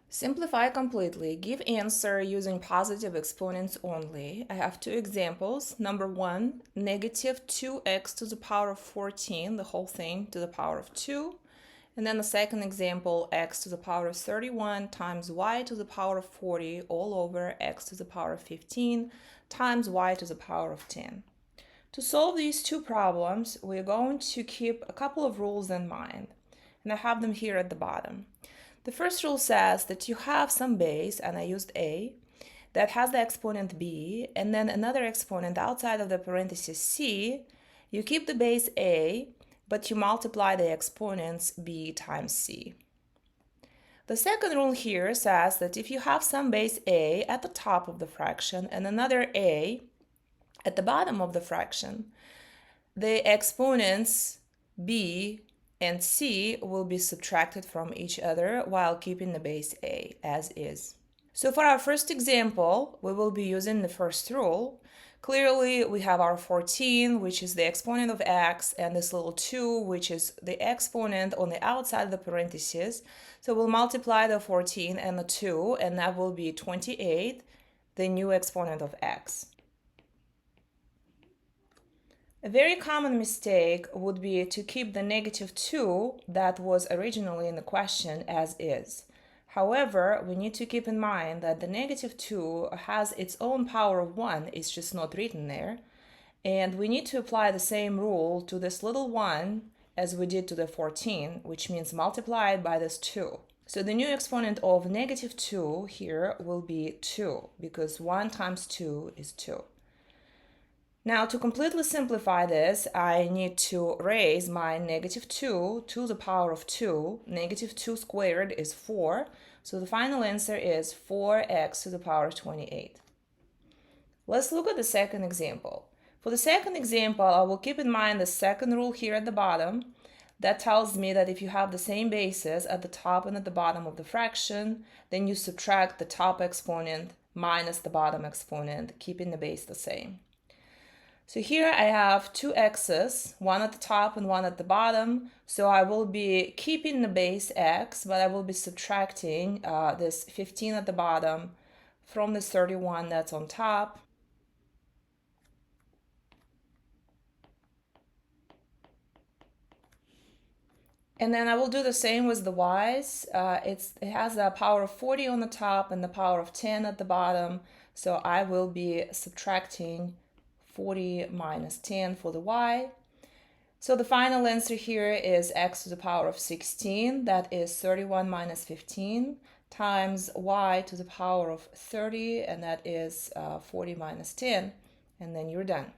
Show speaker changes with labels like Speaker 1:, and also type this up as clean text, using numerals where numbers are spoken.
Speaker 1: Simplify completely. Give answer using positive exponents only. I have two examples. Number one, negative 2x to the power of 14, the whole thing to the power of 2. And then the second example, x to the power of 31 times y to the power of 40 all over x to the power of 15 times y to the power of 10. To solve these two problems, we're going to keep a couple of rules in mind, and I have them here at the bottom. The first rule says that you have some base, and I used a, that has the exponent b, and then another exponent outside of the parenthesis c. You keep the base a, but you multiply the exponents b times c. The second rule here says that if you have some base a at the top of the fraction and another a at the bottom of the fraction, the exponents b and c will be subtracted from each other while keeping the base a as is. So for our first example, we will be using the first rule. Clearly, we have our 14, which is the exponent of x, and this little 2, which is the exponent on the outside of the parentheses. So we'll multiply the 14 and the 2, and that will be 28, the new exponent of x. A very common mistake would be to keep the negative 2 that was originally in the question as is. However, we need to keep in mind that the negative 2 has its own power of 1, it's just not written there. And we need to apply the same rule to this little 1 as we did to the 14, which means multiply it by this 2. So the new exponent of negative 2 here will be 2, because 1 times 2 is 2. Now, to completely simplify this, I need to raise my negative 2 to the power of 2. Negative 2 squared is 4, so the final answer is 4x to the power of 28. Let's look at the second example. For the second example, I will keep in mind the second rule here at the bottom. That tells me that if you have the same bases at the top and at the bottom of the fraction, then you subtract the top exponent minus the bottom exponent, keeping the base the same. So here I have two x's, one at the top and one at the bottom. So I will be keeping the base x, but I will be subtracting this 15 at the bottom from this 31 that's on top. And then I will do the same with the y's. It has a power of 40 on the top and the power of 10 at the bottom. So I will be subtracting 40 minus 10 for the y. So the final answer here is x to the power of 16, that is 31 minus 15, times y to the power of 30, and that is 40 minus 10, and then you're done.